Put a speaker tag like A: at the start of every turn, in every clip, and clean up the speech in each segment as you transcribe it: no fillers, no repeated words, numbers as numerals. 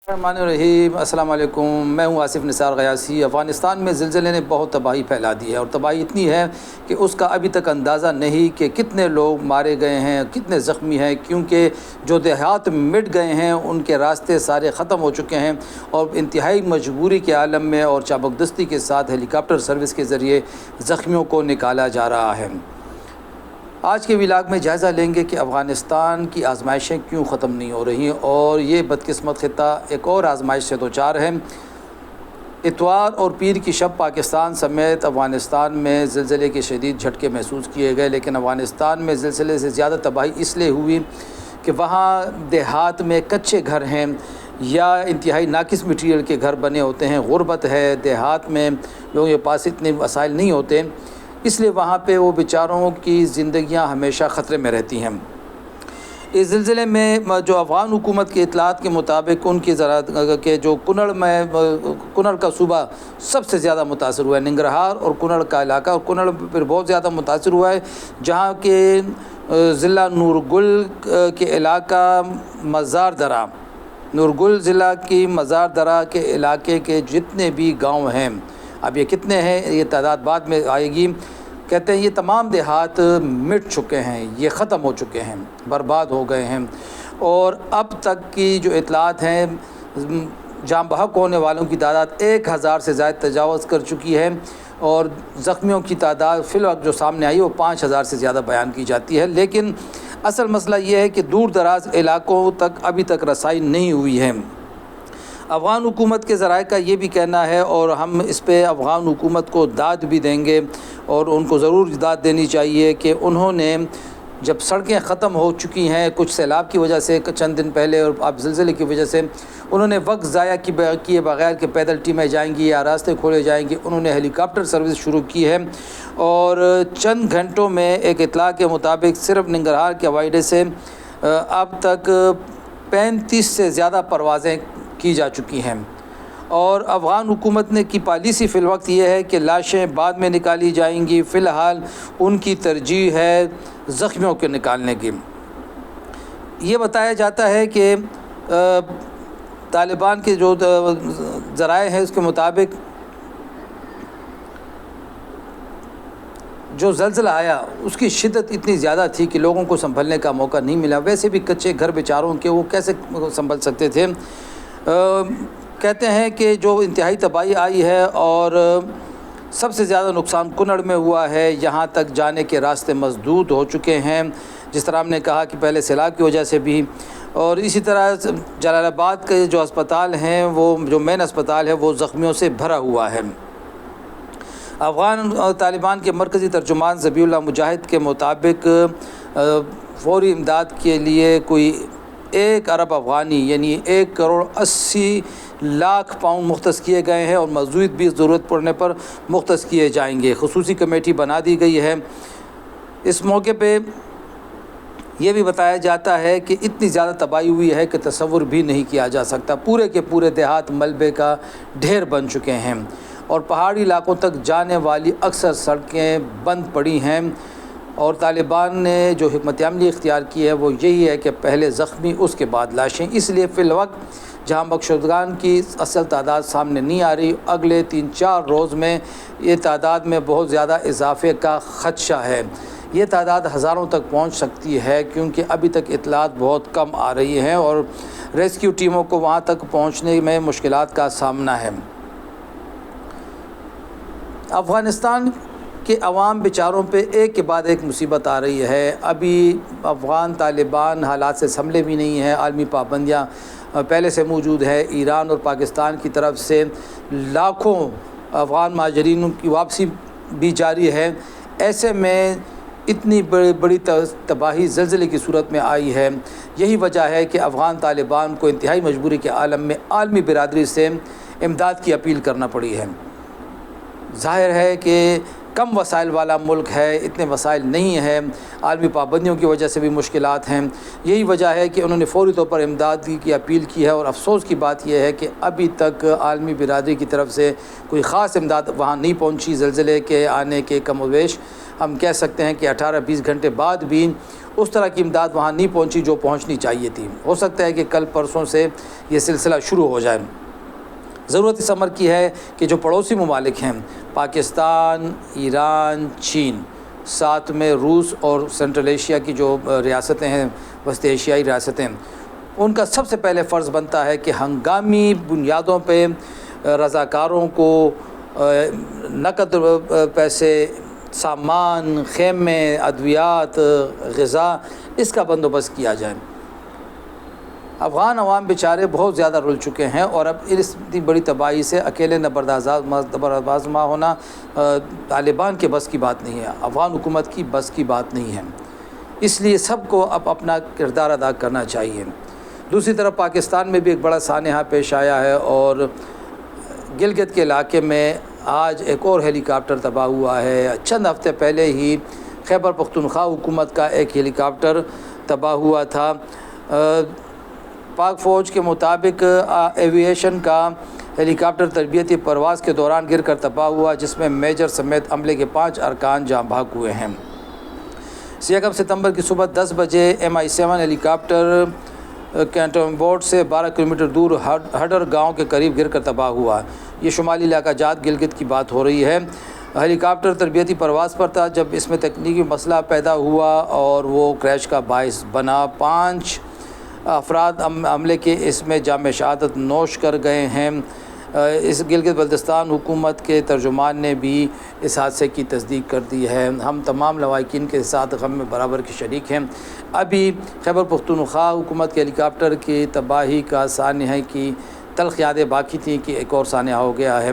A: الرحیم السلام علیکم، میں ہوں آصف نثار غیاثی۔ افغانستان میں زلزلے نے بہت تباہی پھیلا دی ہے اور تباہی اتنی ہے کہ اس کا ابھی تک اندازہ نہیں کہ کتنے لوگ مارے گئے ہیں، کتنے زخمی ہیں، کیونکہ جو دیہات مٹ گئے ہیں ان کے راستے سارے ختم ہو چکے ہیں اور انتہائی مجبوری کے عالم میں اور چابکدستی کے ساتھ ہیلی کاپٹر سروس کے ذریعے زخمیوں کو نکالا جا رہا ہے۔ آج کے ولاگ میں جائزہ لیں گے کہ افغانستان کی آزمائشیں کیوں ختم نہیں ہو رہی اور یہ بدقسمت خطہ ایک اور آزمائش سے دوچار ہے۔ اتوار اور پیر کی شب پاکستان سمیت افغانستان میں زلزلے کے شدید جھٹکے محسوس کیے گئے، لیکن افغانستان میں زلزلے سے زیادہ تباہی اس لیے ہوئی کہ وہاں دیہات میں کچے گھر ہیں یا انتہائی ناقص مٹیریل کے گھر بنے ہوتے ہیں، غربت ہے، دیہات میں لوگوں کے پاس اتنے وسائل نہیں ہوتے، اس لیے وہاں پہ وہ بیچاروں کی زندگیاں ہمیشہ خطرے میں رہتی ہیں۔ اس زلزلے میں جو افغان حکومت کے اطلاعات کے مطابق ان کی زراعت کے جو کنڑ کا صوبہ سب سے زیادہ متاثر ہوا ہے، ننگرہار اور کنڑ کا علاقہ، اور کنڑ پھر بہت زیادہ متاثر ہوا ہے، جہاں کے ضلع نورگل کے علاقہ مزار درہ، نورگل ضلع کی مزار درہ کے علاقے کے جتنے بھی گاؤں ہیں، اب یہ کتنے ہیں یہ تعداد بعد میں آئے گی، کہتے ہیں یہ تمام دیہات مٹ چکے ہیں، یہ ختم ہو چکے ہیں، برباد ہو گئے ہیں، اور اب تک کی جو اطلاعات ہیں جاں بحق ہونے والوں کی تعداد 1000 سے زائد تجاوز کر چکی ہے اور زخمیوں کی تعداد فی الوقت جو سامنے آئی وہ 5000 سے زیادہ بیان کی جاتی ہے۔ لیکن اصل مسئلہ یہ ہے کہ دور دراز علاقوں تک ابھی تک رسائی نہیں ہوئی ہے۔ افغان حکومت کے ذرائع کا یہ بھی کہنا ہے اور ہم اس پہ افغان حکومت کو داد بھی دیں گے اور ان کو ضرور داد دینی چاہیے کہ انہوں نے جب سڑکیں ختم ہو چکی ہیں کچھ سیلاب کی وجہ سے چند دن پہلے اور اب زلزلے کی وجہ سے، انہوں نے وقت ضائع کیے بغیر کہ پیدل ٹیمیں جائیں گی یا راستے کھولے جائیں گے، انہوں نے ہیلی کاپٹر سروس شروع کی ہے اور چند گھنٹوں میں ایک اطلاع کے مطابق صرف ننگرہار کے ہوائی اڈے سے اب تک 35 سے زیادہ پروازیں کی جا چکی ہیں، اور افغان حکومت نے کی پالیسی فی الوقت یہ ہے کہ لاشیں بعد میں نکالی جائیں گی، فی الحال ان کی ترجیح ہے زخمیوں کے نکالنے کی۔ یہ بتایا جاتا ہے کہ طالبان کے جو ذرائع ہیں اس کے مطابق جو زلزلہ آیا اس کی شدت اتنی زیادہ تھی کہ لوگوں کو سنبھلنے کا موقع نہیں ملا، ویسے بھی کچے گھر بیچاروں کے وہ کیسے سنبھل سکتے تھے۔ کہتے ہیں کہ جو انتہائی تباہی آئی ہے اور سب سے زیادہ نقصان کنڑ میں ہوا ہے، یہاں تک جانے کے راستے مسدود ہو چکے ہیں، جس طرح ہم نے کہا کہ پہلے سیلاب کی وجہ سے بھی، اور اسی طرح جلال آباد کے جو اسپتال ہیں وہ جو مین اسپتال ہے وہ زخمیوں سے بھرا ہوا ہے۔ افغان طالبان کے مرکزی ترجمان ذبیح اللہ مجاہد کے مطابق فوری امداد کے لیے کوئی 1 ارب افغانی یعنی 1 کروڑ 80 لاکھ پاؤنڈ مختص کیے گئے ہیں اور مزید بھی ضرورت پڑنے پر مختص کیے جائیں گے۔ خصوصی کمیٹی بنا دی گئی ہے۔ اس موقع پہ یہ بھی بتایا جاتا ہے کہ اتنی زیادہ تباہی ہوئی ہے کہ تصور بھی نہیں کیا جا سکتا، پورے کے پورے دیہات ملبے کا ڈھیر بن چکے ہیں اور پہاڑی علاقوں تک جانے والی اکثر سڑکیں بند پڑی ہیں، اور طالبان نے جو حکمت عملی اختیار کی ہے وہ یہی ہے کہ پہلے زخمی اس کے بعد لاشیں، اس لیے فی الوقت جہاں بخشودگان کی اصل تعداد سامنے نہیں آ رہی، اگلے 3-4 روز میں یہ تعداد میں بہت زیادہ اضافے کا خدشہ ہے، یہ تعداد ہزاروں تک پہنچ سکتی ہے کیونکہ ابھی تک اطلاعات بہت کم آ رہی ہیں اور ریسکیو ٹیموں کو وہاں تک پہنچنے میں مشکلات کا سامنا ہے۔ افغانستان کہ عوام بیچاروں پہ ایک کے بعد ایک مصیبت آ رہی ہے۔ ابھی افغان طالبان حالات سے سنبھلے بھی نہیں ہیں، عالمی پابندیاں پہلے سے موجود ہے، ایران اور پاکستان کی طرف سے لاکھوں افغان مہاجرین کی واپسی بھی جاری ہے۔ ایسے میں اتنی بڑی تباہی زلزلے کی صورت میں آئی ہے، یہی وجہ ہے کہ افغان طالبان کو انتہائی مجبوری کے عالم میں عالمی برادری سے امداد کی اپیل کرنا پڑی ہے۔ ظاہر ہے کہ کم وسائل والا ملک ہے، اتنے وسائل نہیں ہیں، عالمی پابندیوں کی وجہ سے بھی مشکلات ہیں، یہی وجہ ہے کہ انہوں نے فوری طور پر امداد کی اپیل کی ہے، اور افسوس کی بات یہ ہے کہ ابھی تک عالمی برادری کی طرف سے کوئی خاص امداد وہاں نہیں پہنچی۔ زلزلے کے آنے کے کم و بیش ہم کہہ سکتے ہیں کہ 18-20 گھنٹے بعد بھی اس طرح کی امداد وہاں نہیں پہنچی جو پہنچنی چاہیے تھی۔ ہو سکتا ہے کہ کل پرسوں سے یہ سلسلہ شروع ہو جائے۔ ضرورت اس امر کی ہے کہ جو پڑوسی ممالک ہیں پاکستان، ایران، چین، ساتھ میں روس اور سینٹرل ایشیا کی جو ریاستیں ہیں، وسط ایشیائی ریاستیں، ان کا سب سے پہلے فرض بنتا ہے کہ ہنگامی بنیادوں پہ رضاکاروں کو نقد پیسے، سامان، خیمے، ادویات، غذا، اس کا بندوبست کیا جائے۔ افغان عوام بیچارے بہت زیادہ رل چکے ہیں، اور اب اس اتنی بڑی تباہی سے اکیلے برداشت ہونا طالبان کے بس کی بات نہیں ہے، افغان حکومت کی بس کی بات نہیں ہے۔ اس لیے سب کو اب اپنا کردار ادا کرنا چاہیے۔ دوسری طرف پاکستان میں بھی ایک بڑا سانحہ پیش آیا ہے، اور گلگت کے علاقے میں آج ایک اور ہیلی کاپٹر تباہ ہوا ہے۔ چند ہفتے پہلے ہی خیبر پختونخوا حکومت کا ایک ہیلی کاپٹر تباہ ہوا تھا۔ پاک فوج کے مطابق ایویشن کا ہیلی کاپٹر تربیتی پرواز کے دوران گر کر تباہ ہوا، جس میں میجر سمیت عملے کے 5 ارکان جاں بحق ہوئے ہیں۔ 1 ستمبر کی صبح 10 بجے MI-7 ہیلی کاپٹر کینٹونبورڈ سے 12 کلومیٹر دور ہڈر گاؤں کے قریب گر کر تباہ ہوا۔ یہ شمالی علاقہ جات گلگت کی بات ہو رہی ہے۔ ہیلی کاپٹر تربیتی پرواز پر تھا جب اس میں تکنیکی مسئلہ پیدا ہوا اور وہ کریش کا باعث بنا۔ 5 افراد عملے کے اس میں جام شہادت نوش کر گئے ہیں۔ اس گلگت بلتستان حکومت کے ترجمان نے بھی اس حادثے کی تصدیق کر دی ہے۔ ہم تمام لواحقین کے ساتھ غم میں برابر کے شریک ہیں۔ ابھی خیبر پختونخوا حکومت کے ہیلی کاپٹر کی تباہی کا سانحہ کی تلخ یادیں باقی تھیں کہ ایک اور سانحہ ہو گیا ہے۔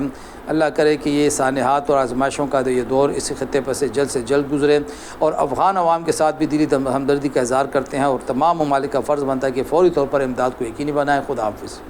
A: اللہ کرے کہ یہ سانحات اور آزمائشوں کا یہ دور اس خطے پر سے جلد گزرے، اور افغان عوام کے ساتھ بھی دلی ہمدردی کا اظہار کرتے ہیں، اور تمام ممالک کا فرض بنتا ہے کہ فوری طور پر امداد کو یقینی بنائیں۔ خدا حافظ۔